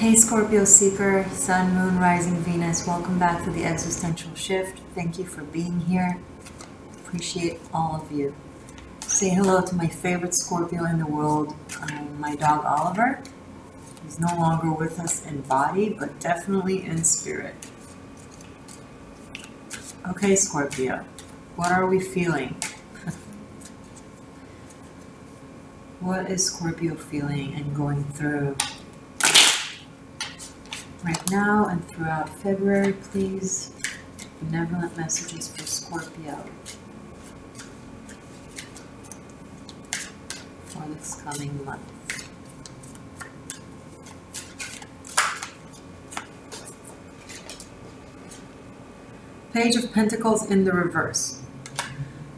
Hey Scorpio Seeker, Sun, Moon, Rising, Venus, welcome back to the Existential Shift. Thank you for being here. Appreciate all of you. Say hello to my favorite Scorpio in the world, my dog Oliver. He's no longer with us in body, but definitely in spirit. Okay, Scorpio, what are we feeling? What is Scorpio feeling and going through right now and throughout February, please? Benevolent messages for Scorpio for this coming month. Page of Pentacles in the reverse.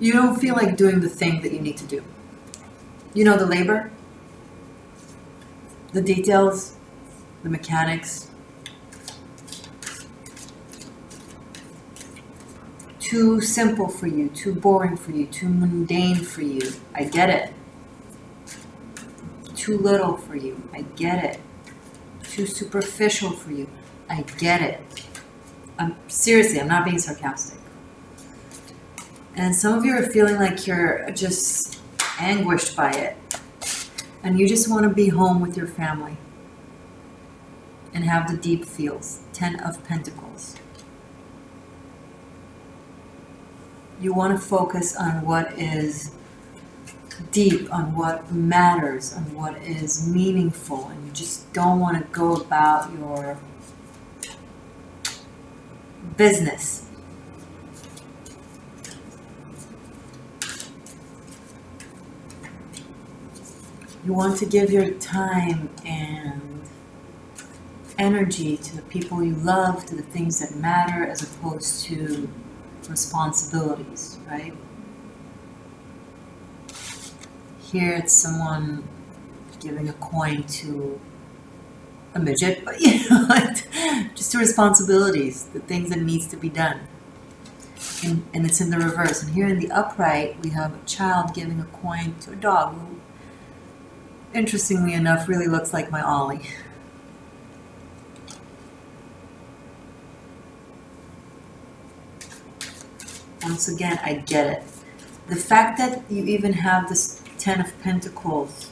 You don't feel like doing the thing that you need to do. You know, the labor, the details, the mechanics. Too simple for you, too boring for you, too mundane for you. I get it. Too little for you. I get it. Too superficial for you. I get it. Seriously, I'm not being sarcastic. And some of you are feeling like you're just anguished by it. And you just want to be home with your family and have the deep feels. 10 of Pentacles. You want to focus on what is deep, on what matters, on what is meaningful, and you just don't want to go about your business. You want to give your time and energy to the people you love, to the things that matter, as opposed to responsibilities, right? Here it's someone giving a coin to a midget, but you know, just to responsibilities, the things that needs to be done. And it's in the reverse. And here in the upright, we have a child giving a coin to a dog who, interestingly enough, really looks like my Ollie. Once again, I get it. The fact that you even have this 10 of Pentacles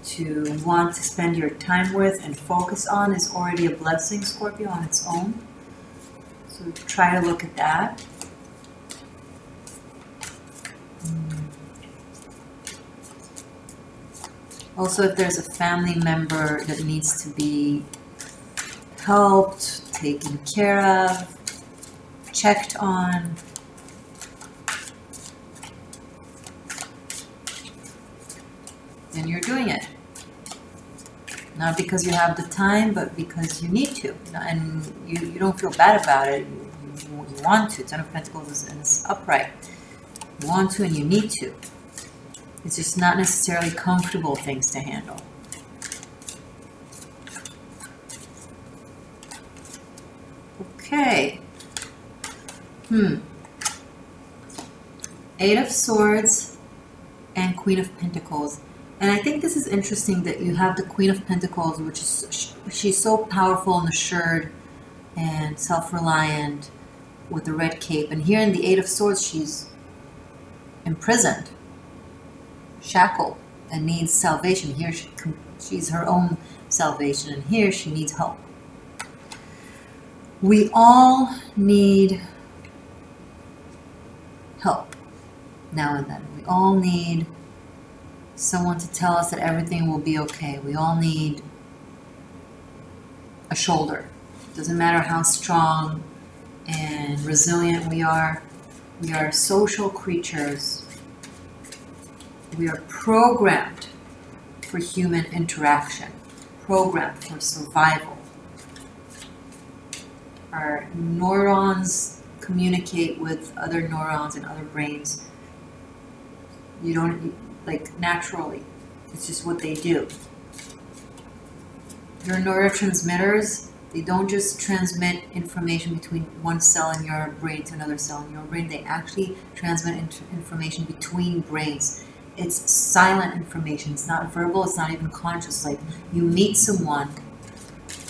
to want to spend your time with and focus on is already a blessing, Scorpio, on its own. So try to look at that. Also, if there's a family member that needs to be helped, taken care of, checked on, then you're doing it. Not because you have the time, but because you need to. And you don't feel bad about it. You want to. 10 of Pentacles is upright. You want to and you need to. It's just not necessarily comfortable things to handle. Okay. 8 of Swords and Queen of Pentacles. And I think this is interesting that you have the Queen of Pentacles, which is, she's so powerful and assured and self-reliant with the red cape. And here in the 8 of Swords, she's imprisoned, shackled, and needs salvation. Here she's her own salvation, and here she needs help. We all need help now and then. We all need someone to tell us that everything will be okay. We all need a shoulder. Doesn't matter how strong and resilient we are social creatures. We are programmed for human interaction, programmed for survival. Our neurons communicate with other neurons and other brains. You don't, like, naturally. It's just what they do. Your neurotransmitters, they don't just transmit information between one cell in your brain to another cell in your brain. They actually transmit information between brains. It's silent information. It's not verbal. It's not even conscious. Like, you meet someone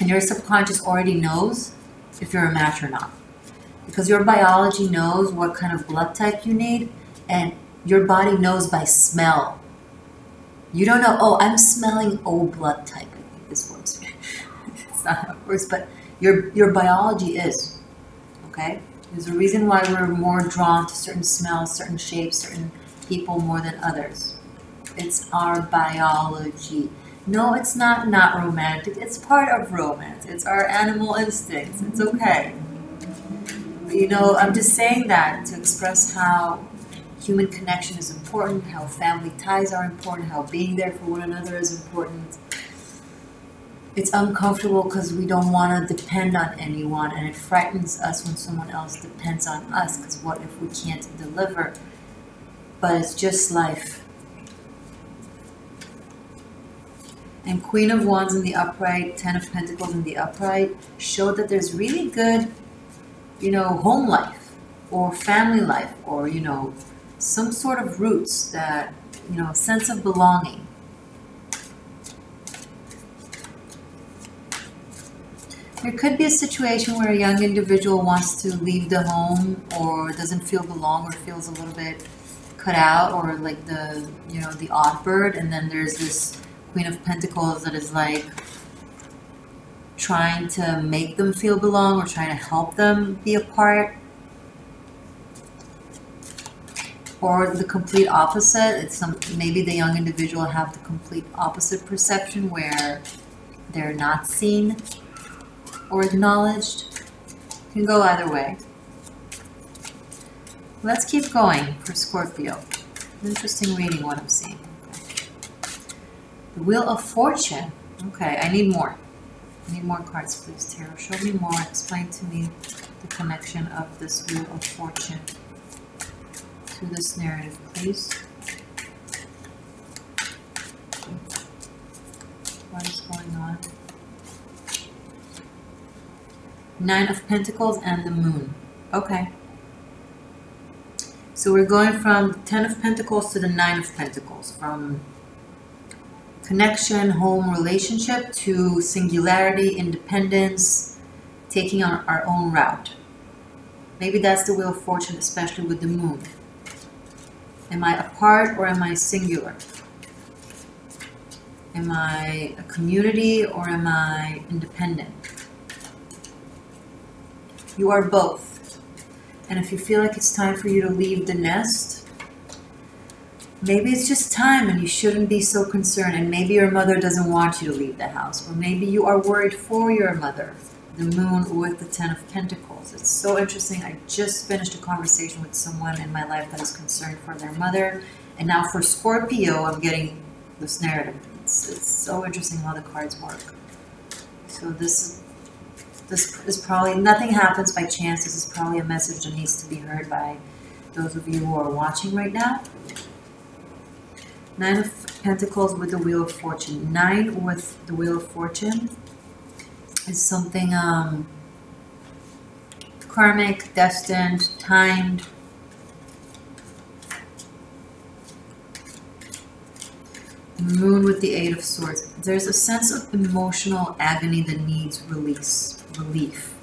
And your subconscious already knows if you're a match or not. Because your biology knows what kind of blood type you need, and your body knows by smell. You don't know, oh, I'm smelling O blood type. I think this works. It's not how it works, but your biology is. Okay? There's a reason why we're more drawn to certain smells, certain shapes, certain people more than others. It's our biology. No, it's not romantic. It's part of romance. It's our animal instincts. It's okay. But, you know, I'm just saying that to express how human connection is important, how family ties are important, how being there for one another is important. It's uncomfortable because we don't want to depend on anyone, and it frightens us when someone else depends on us, because what if we can't deliver? But it's just life. And Queen of Wands in the upright, 10 of Pentacles in the upright show that there's really good, you know, home life or family life, or, you know, some sort of roots that, you know, a sense of belonging. There could be a situation where a young individual wants to leave the home, or doesn't feel belong, or feels a little bit cut out, or like the, you know, the odd bird. And then there's this Queen of Pentacles that is like trying to make them feel belong, or trying to help them be a part. Or the complete opposite. It's maybe the young individual have the complete opposite perception, where they're not seen or acknowledged. Can go either way. Let's keep going for Scorpio. Interesting reading what I'm seeing. Okay. The Wheel of Fortune. Okay, I need more. I need more cards, please, Tarot. Show me more. Explain to me the connection of this Wheel of Fortune to this narrative, please. What is going on? 9 of Pentacles and the Moon. Okay. So we're going from 10 of Pentacles to the 9 of Pentacles. From connection, home, relationship, to singularity, independence, taking on our own route. Maybe that's the Wheel of Fortune, especially with the Moon. Am I apart or am I singular? Am I a community or am I independent? You are both. And if you feel like it's time for you to leave the nest, maybe it's just time and you shouldn't be so concerned. And maybe your mother doesn't want you to leave the house. Or maybe you are worried for your mother. The Moon with the 10 of Pentacles. It's so interesting. I just finished a conversation with someone in my life that is concerned for their mother. And now for Scorpio, I'm getting this narrative. It's so interesting how the cards work. So this is probably, nothing happens by chance. This is probably a message that needs to be heard by those of you who are watching right now. 9 of Pentacles with the Wheel of Fortune. 9 with the Wheel of Fortune is something karmic, destined, timed. Moon with the 8 of Swords. There's a sense of emotional agony that needs relief.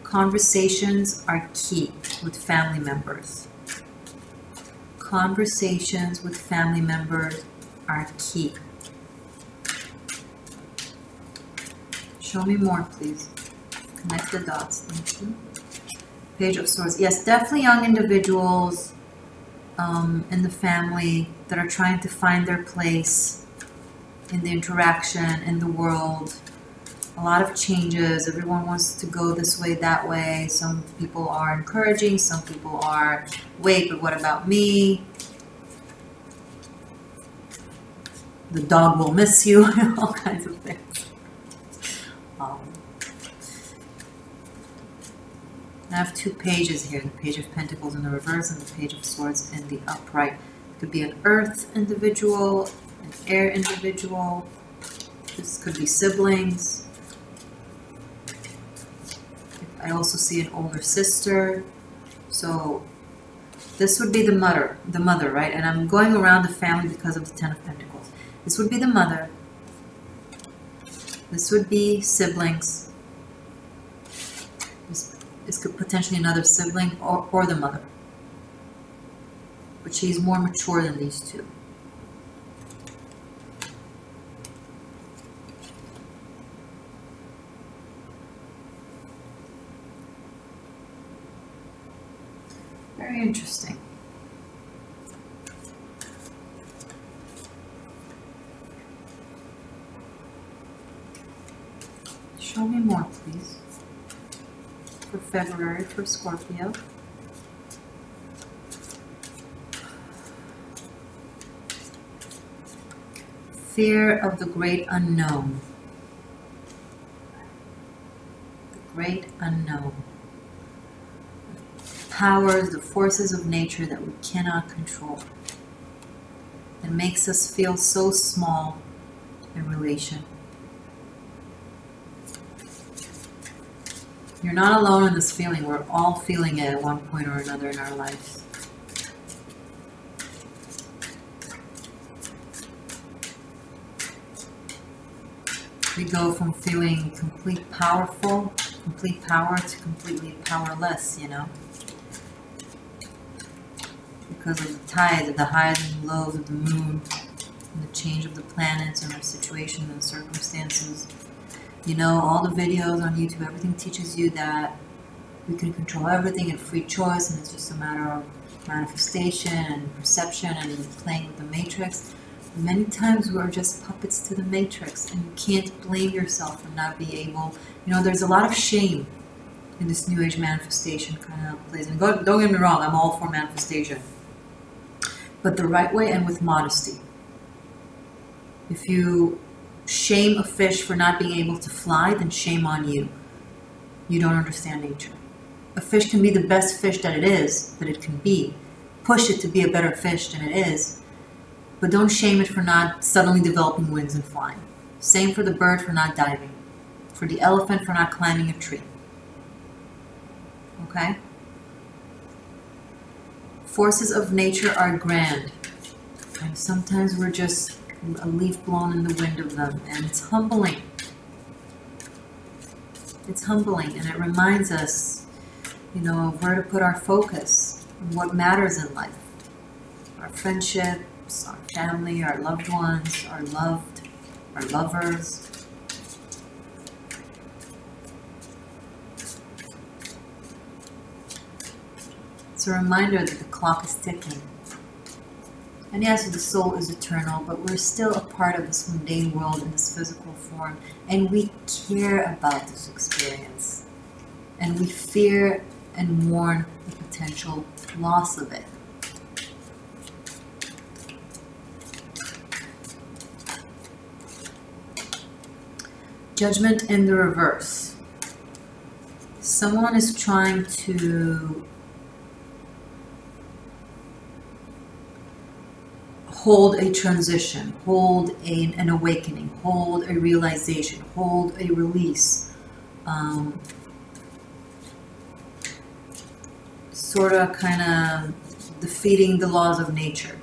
Conversations are key with family members. Conversations with family members are key. Show me more, please. Connect the dots. Thank you. Page of Swords. Yes, definitely young individuals in the family that are trying to find their place in the interaction, in the world. A lot of changes. Everyone wants to go this way, that way. Some people are encouraging. Some people are, wait, but what about me? The dog will miss you. All kinds of things. I have 2 pages here, the Page of Pentacles in the reverse and the Page of Swords in the upright. It could be an earth individual, an air individual. This could be siblings. I also see an older sister. So this would be the mother, right? And I'm going around the family because of the 10 of Pentacles. This would be the mother. This would be siblings. This could potentially another sibling or the mother. But she's more mature than these two. Very interesting. Show me more, please. For February for Scorpio. Fear of the great unknown. The great unknown. Powers, the forces of nature that we cannot control. It makes us feel so small in relation. You're not alone in this feeling. We're all feeling it at one point or another in our lives. We go from feeling complete power to completely powerless, you know. Because of the tides, the highs and lows of the moon, and the change of the planets and their situations and circumstances. You know, all the videos on YouTube, everything teaches you that we can control everything and free choice, and it's just a matter of manifestation and perception and playing with the matrix. Many times we're just puppets to the matrix, and you can't blame yourself for not being able. You know, there's a lot of shame in this New Age manifestation kind of place. And don't get me wrong, I'm all for manifestation, but the right way and with modesty. If you shame a fish for not being able to fly, then shame on you. You don't understand nature. A fish can be the best fish that it can be. Push it to be a better fish than it is. But don't shame it for not suddenly developing wings and flying. Same for the bird for not diving. For the elephant for not climbing a tree. Okay? Forces of nature are grand. And sometimes we're just a leaf blown in the wind of them. And it's humbling. It's humbling. And it reminds us, you know, of where to put our focus. And what matters in life. Our friendships, our family, our loved ones, our lovers. It's a reminder that the clock is ticking. And yes, the soul is eternal, but we're still a part of this mundane world in this physical form. And we care about this experience. And we fear and mourn the potential loss of it. Judgment in the reverse. Someone is trying to hold a transition, hold an awakening, hold a realization, hold a release. Sort of kind of defeating the laws of nature.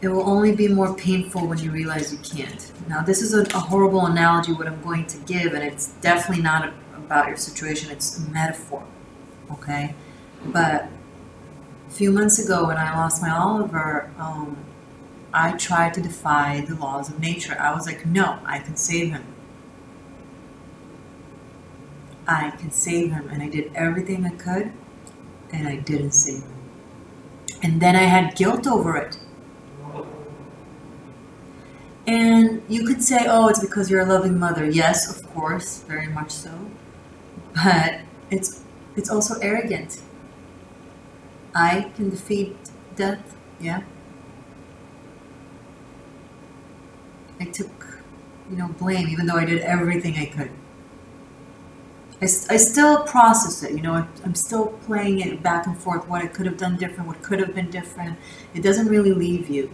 It will only be more painful when you realize you can't. Now, this is a horrible analogy, what I'm going to give, and it's definitely not about your situation. It's a metaphor, okay? But a few months ago, when I lost my Oliver, I tried to defy the laws of nature. I was like, no, I can save him. I can save him. And I did everything I could, and I didn't save him. And then I had guilt over it. And you could say, oh, it's because you're a loving mother. Yes, of course, very much so. But it's also arrogant. I can defeat death, yeah. I took, blame, even though I did everything I could. I still process it, I'm still playing it back and forth, what I could have done different, what could have been different. It doesn't really leave you,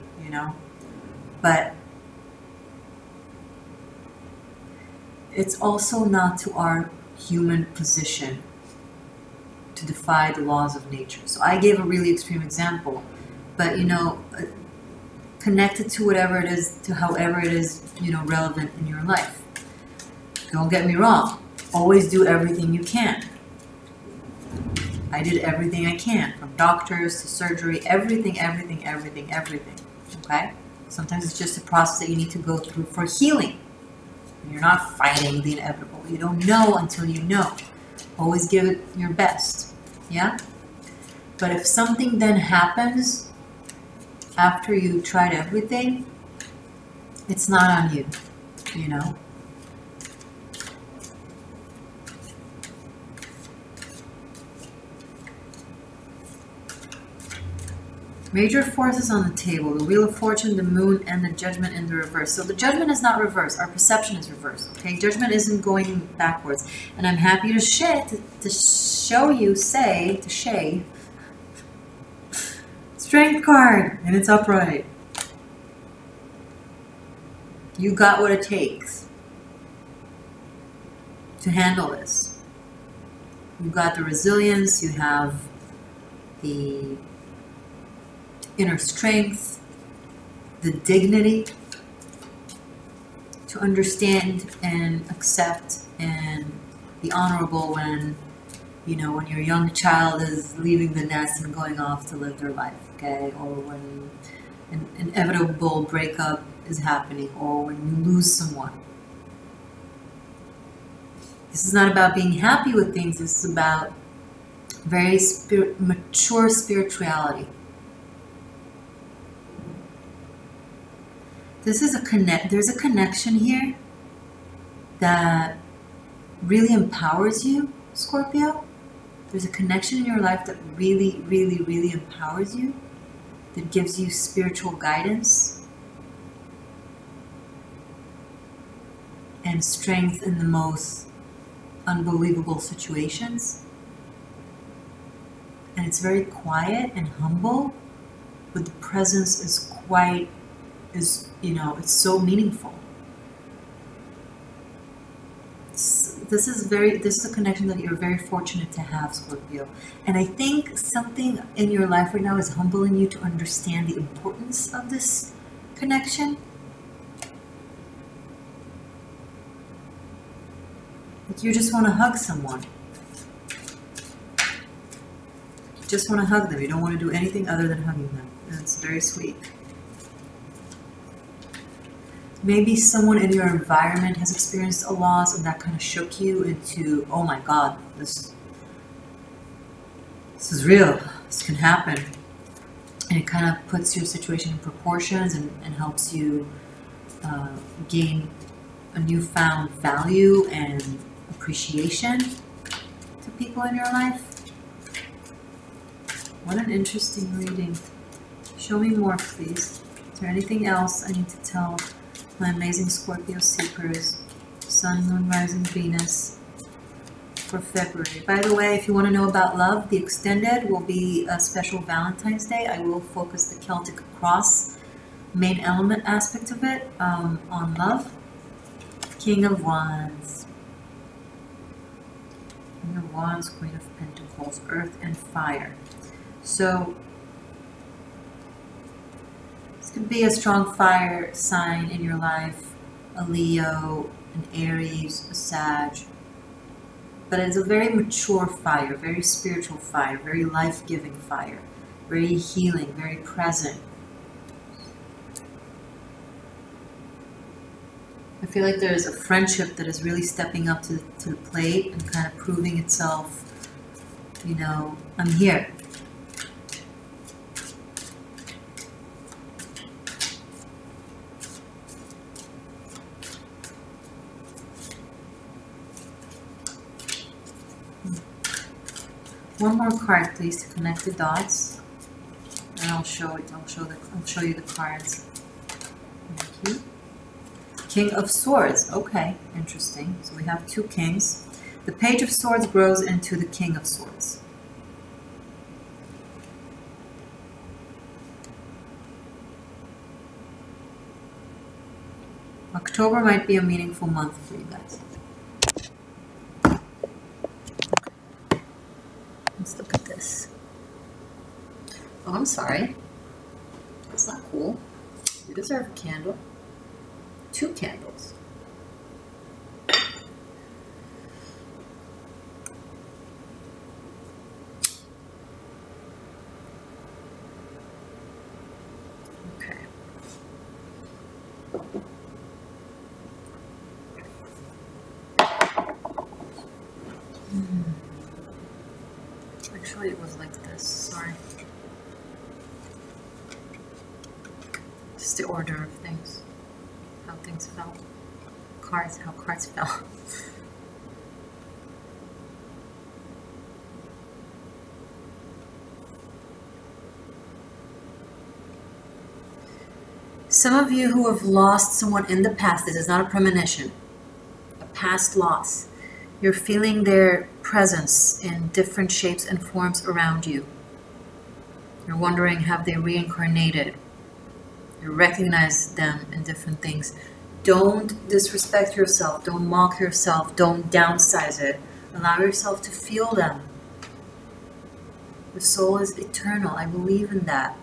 But it's also not to our human position to defy the laws of nature. So I gave a really extreme example, but kind connected to whatever it is, to however it is, you know, relevant in your life. Don't get me wrong. Always do everything you can. I did everything I can, from doctors to surgery, everything. Okay? Sometimes it's just a process that you need to go through for healing. You're not fighting the inevitable. You don't know until you know. Always give it your best. Yeah? But if something then happens after you tried everything, it's not on you, you know? Major forces on the table, the Wheel of Fortune, the Moon, and the Judgment in the reverse. So the Judgment is not reversed. Our perception is reversed. Okay, Judgment isn't going backwards. And I'm happy to show you, Strength card, and it's upright. You got what it takes to handle this. You got the resilience, you have the inner strength, the dignity to understand and accept and be honorable when, you know, when your young child is leaving the nest and going off to live their life, okay? Or when an inevitable breakup is happening, or when you lose someone. This is not about being happy with things, this is about very mature spirituality. This is there's a connection here that really empowers you, Scorpio. There's a connection in your life that really, really, really empowers you, that gives you spiritual guidance and strength in the most unbelievable situations. And it's very quiet and humble, but the presence is you know, it's so meaningful. This is a connection that you're very fortunate to have, Scorpio. And I think something in your life right now is humbling you to understand the importance of this connection. Like you just want to hug someone. You just want to hug them. You don't want to do anything other than hugging them. And it's very sweet. Maybe someone in your environment has experienced a loss and that kind of shook you into, oh my God, this is real, this can happen. And it kind of puts your situation in proportions and helps you gain a newfound value and appreciation to people in your life. What an interesting reading. Show me more, please. Is there anything else I need to tell my amazing Scorpio seekers, Sun, Moon, Rising, Venus, for February? By the way, if you want to know about love, the Extended will be a special Valentine's Day. I will focus the Celtic cross main element aspect of it on love. King of Wands. King of Wands, Queen of Pentacles, Earth and Fire. So this could be a strong fire sign in your life, a Leo, an Aries, a Sag. But it's a very mature fire, very spiritual fire, very life-giving fire, very healing, very present. I feel like there's a friendship that is really stepping up to the plate and kind of proving itself, you know, I'm here. One more card, please, to connect the dots, and I'll show you the cards. Thank you. King of Swords. Okay, interesting. So we have two kings. The Page of Swords grows into the King of Swords. October might be a meaningful month for you guys. Let's look at this. Oh, I'm sorry. That's not cool. deserve a candle. 2 candles. Okay. Actually, it was like this. Sorry. Just the order of things. How things fell. Cards, how cards fell. Some of you who have lost someone in the past, this is not a premonition, a past loss. You're feeling their presence in different shapes and forms around you. You're wondering, have they reincarnated? You recognize them in different things. Don't disrespect yourself. Don't mock yourself. Don't downsize it. Allow yourself to feel them. The soul is eternal. I believe in that.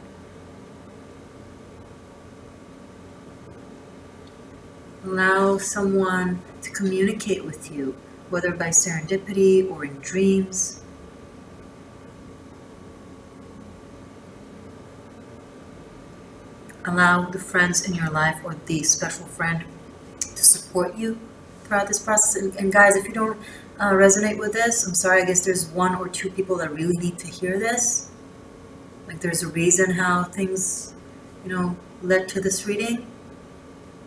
Allow someone to communicate with you, whether by serendipity or in dreams. Allow the friends in your life or the special friend to support you throughout this process. And guys, if you don't resonate with this, I'm sorry, I guess there's 1 or 2 people that really need to hear this. Like there's a reason how things, led to this reading.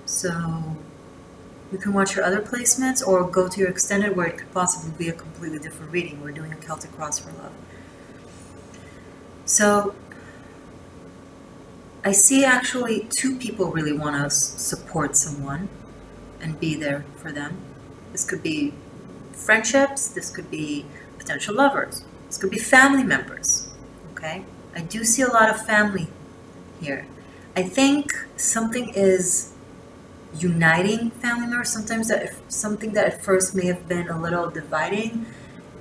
So you can watch your other placements or go to your extended where it could possibly be a completely different reading. We're doing a Celtic Cross for Love. So I see actually 2 people really want to support someone and be there for them. This could be friendships, this could be potential lovers, this could be family members, okay? I do see a lot of family here. I think something is uniting family members. Sometimes something that at first may have been a little dividing,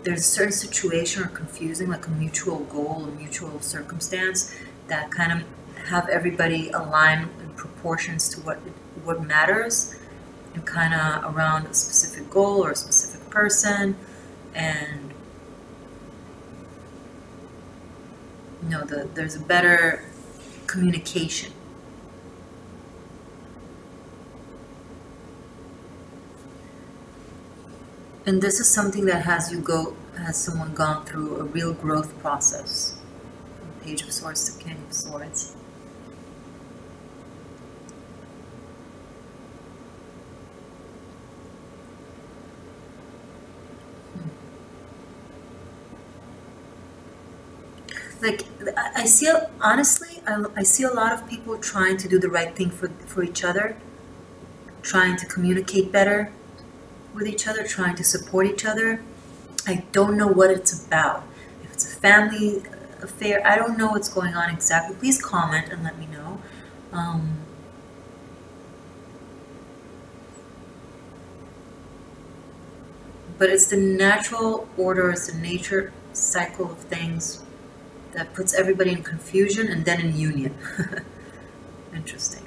there's a certain situation or confusing, like a mutual goal, a mutual circumstance that kind of have everybody align in proportions to what matters and kind of around a specific goal or a specific person. And there's a better communication. And this is something that has someone gone through a real growth process. From Page of Swords to King of Swords. Like, I see, honestly, I see a lot of people trying to do the right thing for each other, trying to communicate better with each other, trying to support each other. I don't know what it's about. If it's a family affair, I don't know what's going on exactly. Please comment and let me know. But it's the natural order, it's the nature cycle of things that puts everybody in confusion and then in union. Interesting.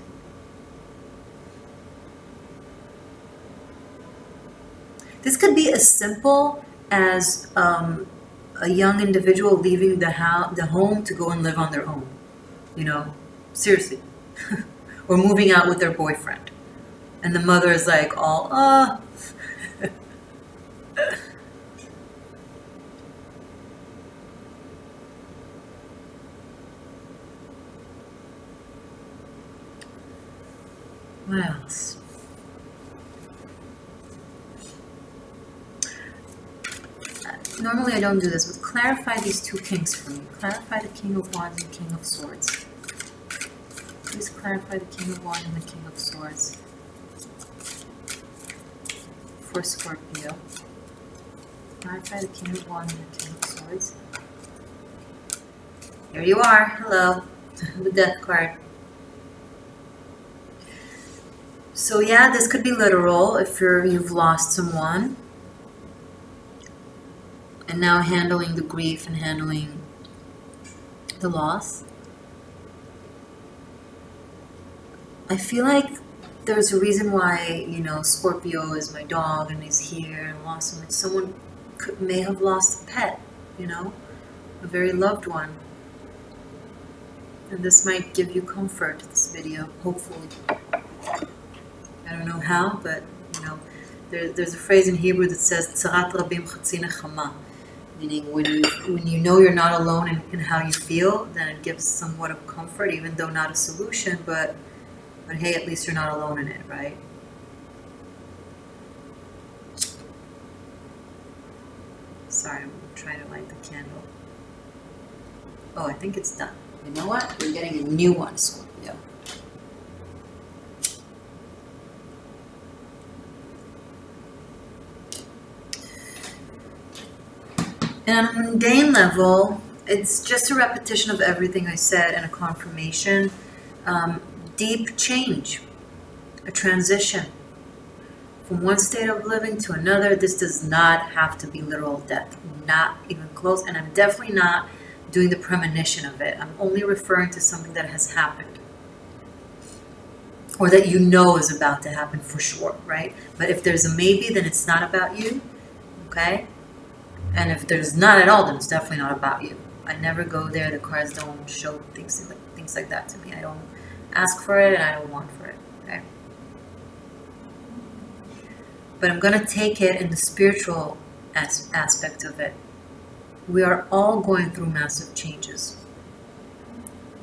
This could be as simple as a young individual leaving the home to go and live on their own. Seriously. Or moving out with their boyfriend. And the mother is like all, What else? Normally I don't do this, but clarify these 2 kings for me. Clarify the King of Wands and King of Swords. Please clarify the King of Wands and the King of Swords for Scorpio. Clarify the King of Wands and the King of Swords. Here you are. Hello. The Death card. So yeah, this could be literal if you've lost someone. And now handling the grief and handling the loss. I feel like there's a reason why, you know, Scorpio is my dog and he's here and lost him. Someone may have lost a pet, you know, a very loved one. And this might give you comfort, this video, hopefully. I don't know how, but, you know, there's a phrase in Hebrew that says, Tzarat rabim chatzi nechama. Meaning, when you know you're not alone in how you feel, then it gives somewhat of comfort, even though not a solution, but hey, at least you're not alone in it, right? Sorry, I'm trying to light the candle. Oh, I think it's done. You know what? We're getting a new one, Scorpio. And on a mundane level, it's just a repetition of everything I said and a confirmation. Deep change, a transition from one state of living to another. This does not have to be literal death, not even close. And I'm definitely not doing the premonition of it. I'm only referring to something that has happened, or that you know is about to happen for sure, right? But if there's a maybe, then it's not about you, okay? And if there's not at all, then it's definitely not about you. I never go there. The cards don't show things like that to me. I don't ask for it and I don't want for it, okay? But I'm going to take it in the spiritual aspect of it. We are all going through massive changes.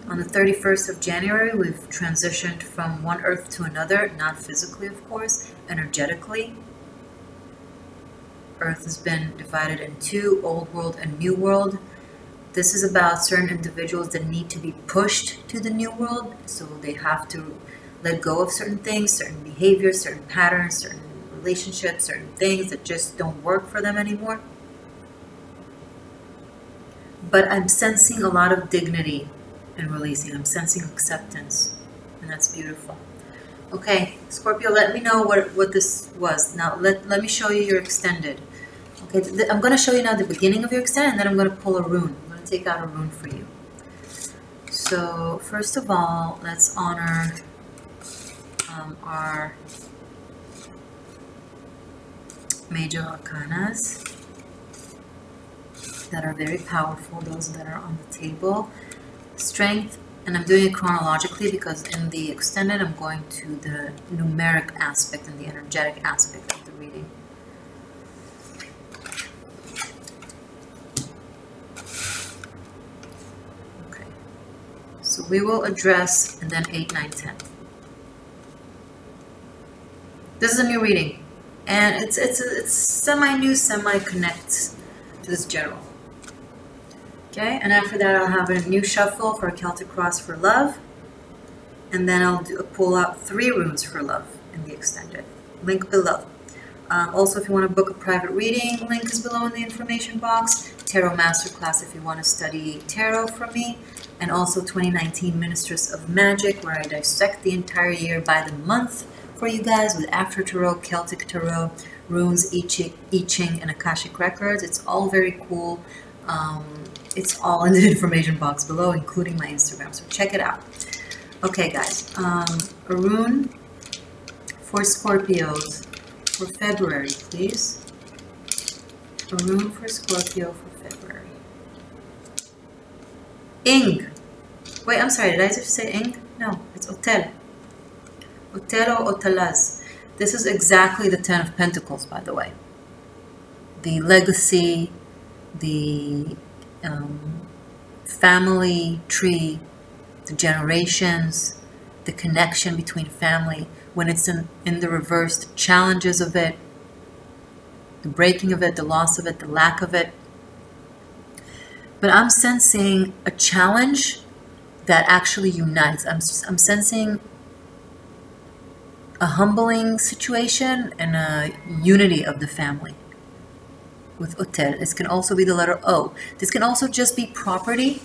On the 31st of January, we've transitioned from one earth to another, not physically, of course, energetically. Earth has been divided in two, old world and new world. This is about certain individuals that need to be pushed to the new world, so they have to let go of certain things, certain behaviors, certain patterns, certain relationships, certain things that just don't work for them anymore. But I'm sensing a lot of dignity in releasing. I'm sensing acceptance, and that's beautiful. Okay, Scorpio, let me know what this was. Now, let me show you your extended. Okay, I'm going to show you now the beginning of your extended, and then I'm going to pull a rune. I'm going to take out a rune for you. So, first of all, let's honor our major arcanas that are very powerful, those that are on the table. Strength, and I'm doing it chronologically because in the extended I'm going to the numeric aspect and the energetic aspect of the reading. Okay, so we will address, and then 8, 9, 10. This is a new reading, and it's semi-new, semi-connects to this general. Okay, and after that I'll have a new shuffle for a Celtic cross for love, and then I'll pull out 3 runes for love in the extended. Link below. Also, if you want to book a private reading, link is below in the information box. Tarot Masterclass if you want to study tarot from me, and also 2019 Mistress of Magic, where I dissect the entire year by the month for you guys with After Tarot, Celtic Tarot, runes, I Ching, and Akashic Records. It's all very cool. It's all in the information box below, including my Instagram, so check it out. Okay, guys, a rune for Scorpios for February, please. A rune for Scorpio for February. Ing. Wait, I'm sorry, did I just say Ing? No, it's Otel. Otel or Otelaz. This is exactly the 10 of Pentacles, by the way. The legacy, the family tree, the generations, the connection between family. When it's in the reverse, the challenges of it, the breaking of it, the loss of it, the lack of it. But I'm sensing a challenge that actually unites. I'm sensing a humbling situation and a unity of the family. With Hotel, this can also be the letter O. This can also just be property,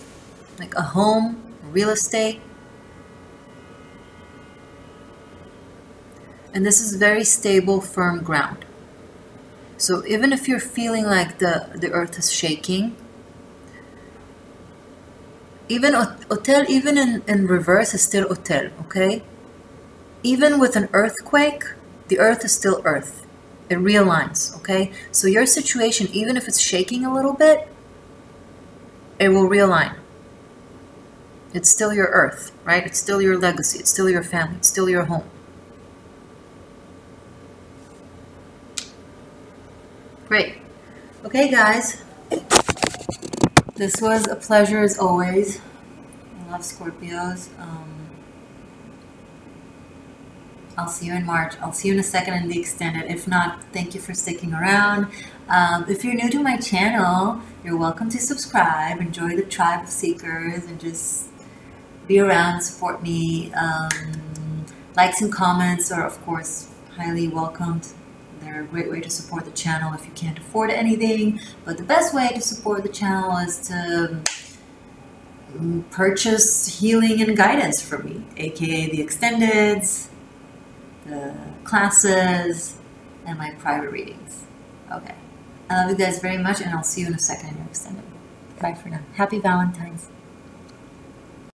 like a home, real estate. And this is very stable, firm ground. So even if you're feeling like the earth is shaking, even Hotel, even in reverse, is still Hotel, okay? even with an earthquake, the earth is still earth. It realigns, okay? So your situation, even if it's shaking a little bit, it will realign. It's still your earth, right? It's still your legacy. It's still your family. It's still your home. Great. Okay, guys. This was a pleasure as always. I love Scorpios. I'll see you in March. I'll see you in a second in the extended. If not, thank you for sticking around. If you're new to my channel, you're welcome to subscribe. Enjoy the tribe of seekers and just be around and support me. Likes and comments are, of course, highly welcomed. They're a great way to support the channel if you can't afford anything. But the best way to support the channel is to purchase healing and guidance from me, aka the extendeds, the classes, and my private readings. Okay. I love you guys very much, and I'll see you in a second in your extended. Bye for now. Happy Valentine's.